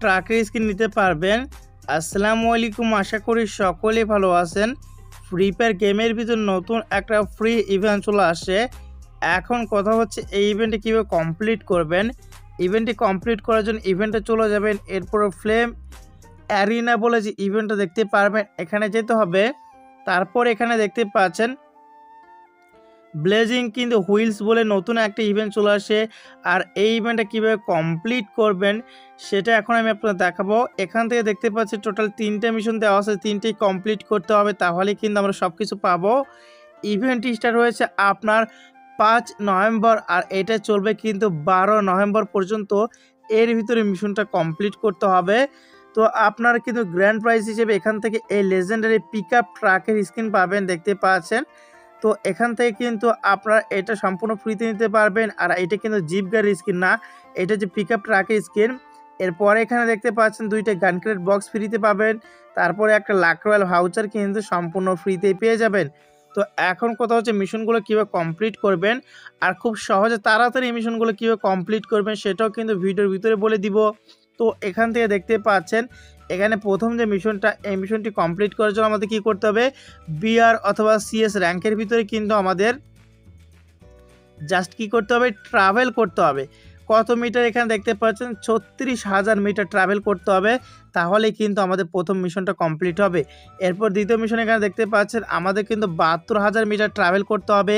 ট্রাকের স্কিন নিতে পারবেন। আসসালামু আলাইকুম, আশা করি সকলেই ভালো আছেন। ফ্রি ফায়ার গেমের ভিতর নতুন একটা ফ্রি ইভেন্ট চলে আসে। এখন কথা হচ্ছে এই ইভেন্টটি কীভাবে কমপ্লিট করবেন। ইভেন্টটি কমপ্লিট করার জন্য ইভেন্টে চলে যাবেন, এরপর ফ্লেম অ্যারিনা বলে যে ইভেন্টটা দেখতে পারবেন, এখানে যেতে হবে। তারপর এখানে দেখতে পাচ্ছেন ব্লেজিং কিন্তু হুইলস বলে নতুন একটা ইভেন্ট চলে আসে। আর এই ইভেন্টটা কীভাবে কমপ্লিট করবেন সেটা এখন আমি আপনাদের দেখাবো। এখান থেকে দেখতে পাচ্ছি টোটাল 3টে মিশন দেওয়া আছে, 3টেই কমপ্লিট করতে হবে, তাহলে কিন্তু আমরা সব কিছু পাবো। ইভেন্টটি স্টার্ট হয়েছে আপনার 5 নভেম্বর আর এটা চলবে কিন্তু 12 নভেম্বর পর্যন্ত। এর ভিতরে মিশনটা কমপ্লিট করতে হবে। তো আপনারা কিন্তু গ্র্যান্ড প্রাইজ হিসেবে এখান থেকে এই লেজেন্ডারি পিক আপ ট্রাকের স্কিন পাবেন, দেখতে পাচ্ছেন। তো এখান থেকে কিন্তু আপনারা এটা সম্পূর্ণ ফ্রিতে নিতে পারবেন। আর এটা কিন্তু জিপ গাড়ির স্কিন না, এটা যে পিক আপ ট্রাকের স্কিন। এরপরে এখানে দেখতে পাচ্ছেন 2টা গান ক্রেট বক্স ফ্রিতে পাবেন। তারপরে একটা লাক রয়্যাল ভাউচার কিন্তু সম্পূর্ণ ফ্রিতেই পেয়ে যাবেন। তো এখন কথা হচ্ছে মিশনগুলো কীভাবে কমপ্লিট করবেন আর খুব সহজে তাড়াতাড়ি মিশনগুলো কীভাবে কমপ্লিট করবেন সেটাও কিন্তু ভিডিওর ভিতরে বলে দিব। তো এখান থেকে দেখতে পাচ্ছেন এখানে প্রথম যে মিশনটা, এই মিশনটি কমপ্লিট করার জন্য আমাদের কী করতে হবে, বিআর অথবা সিএস র্যাঙ্কের ভিতরে কিন্তু আমাদের জাস্ট কী করতে হবে, ট্রাভেল করতে হবে। কত মিটার এখানে দেখতে পাচ্ছেন 36,000 মিটার ট্রাভেল করতে হবে, তাহলেই কিন্তু আমাদের প্রথম মিশনটা কমপ্লিট হবে। এরপর দ্বিতীয় মিশন এখানে দেখতে পাচ্ছেন আমাদের কিন্তু 72,000 মিটার ট্রাভেল করতে হবে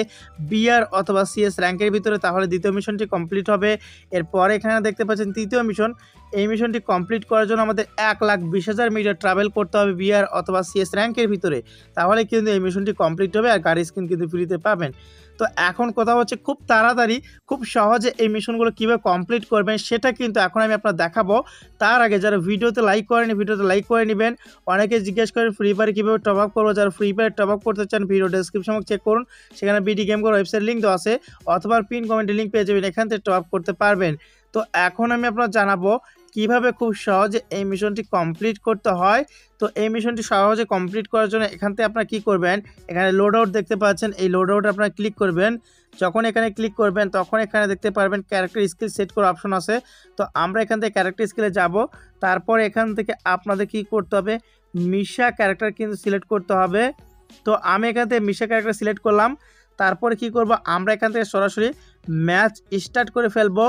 বিআর অথবা সিএস র্যাঙ্কের ভিতরে, তাহলে দ্বিতীয় মিশনটি কমপ্লিট হবে। এরপরে এখানে দেখতে পাচ্ছেন তৃতীয় মিশন, এই মিশনটি কমপ্লিট করার জন্য আমাদের 1,20,000 মিটার ট্রাভেল করতে হবে বিআর অথবা সিএস র্যাঙ্কের ভিতরে, তাহলে কিন্তু এই মিশনটি কমপ্লিট হবে আর গাড়ি স্কিন কিন্তু ফ্রিতে পাবেন। তো এখন কথা হচ্ছে খুব তাড়াতাড়ি খুব সহজে এই মিশনগুলো কীভাবে কমপ্লিট করবেন সেটা কিন্তু এখন আমি আপনার দেখাবো। তার আগে যারা ভিডিওতে লাইক করেনি ভিডিওতে লাইক করে নেবেন। অনেকে জিজ্ঞেস করেন ফ্রি ফায়ার কীভাবে টপ আপ করবো, যারা ফ্রি ফায়ার টপ আপ করতে চান ভিডিও ডেসক্রিপশন চেক করুন, সেখানে বিডি গেম করার ওয়েবসাইট লিঙ্ক দেওয়া আছে, অথবা পিন কমেন্টে লিঙ্ক পেয়ে যাবেন, এখান থেকে টপ আপ করতে পারবেন। তো এখন আমি আপনার জানাবো কিভাবে খুব সহজে এই মিশনটি কমপ্লিট করতে হয়। তো এই মিশনটি সহজে কমপ্লিট করার জন্য এখান থেকে আপনারা কী করবেন, এখানে লোড আউট দেখতে পাচ্ছেন, এই লোড আউট আপনারা ক্লিক করবেন। যখন এখানে ক্লিক করবেন তখন এখানে দেখতে পারবেন ক্যারেক্টার স্কিল সেট করার অপশন আছে। তো আমরা এখান থেকে ক্যারেক্টার স্কিলে যাব। তারপর এখান থেকে আপনাদের কি করতে হবে, মিশা ক্যারেক্টার কিন্তু সিলেক্ট করতে হবে। তো আমি এখান থেকে মিশা ক্যারেক্টার সিলেক্ট করলাম। তারপরে কি করব, আমরা এখান থেকে সরাসরি ম্যাচ স্টার্ট করে ফেলবো।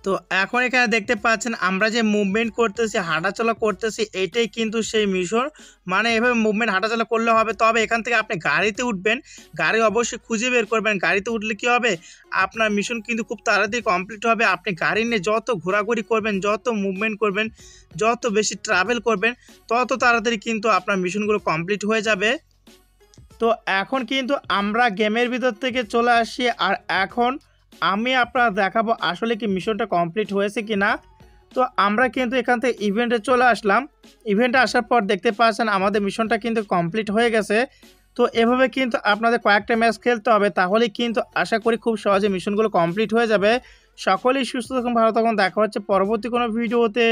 তো এখন এখানে দেখতে পাচ্ছেন আমরা যে মুভমেন্ট করতেছি, হাঁটাচলা করতেছি, এটাই কিন্তু সেই মিশন। মানে এভাবে মুভমেন্ট হাঁটাচলা করলে হবে। তবে এখান থেকে আপনি গাড়িতে উঠবেন, গাড়ি অবশ্যই খুঁজে বের করবেন। গাড়িতে উঠলে কি হবে, আপনার মিশন কিন্তু খুব তাড়াতাড়ি কমপ্লিট হবে। আপনি গাড়ি নিয়ে যত ঘোরাঘুরি করবেন, যত মুভমেন্ট করবেন, যত বেশি ট্রাভেল করবেন, তত তাড়াতাড়ি কিন্তু আপনার মিশনগুলো কমপ্লিট হয়ে যাবে। তো এখন কিন্তু আমরা গেমের ভিতর থেকে চলে আসি, আর এখন আমি আপনারা দেখাবো আসলে কি মিশনটা কমপ্লিট হয়েছে কি না। তো আমরা কিন্তু এখান থেকে ইভেন্টে চলে আসলাম। ইভেন্টে আসার পর দেখতে পাচ্ছেন আমাদের মিশনটা কিন্তু কমপ্লিট হয়ে গেছে। তো এভাবে কিন্তু আপনাদের কয়েকটা ম্যাচ খেলতে হবে, তাহলেই কিন্তু আশা করি খুব সহজে মিশনগুলো কমপ্লিট হয়ে যাবে। সকলেই সুস্থ থাকুন, ভালো থাকুন, দেখা হচ্ছে পরবর্তী কোনো ভিডিওতে।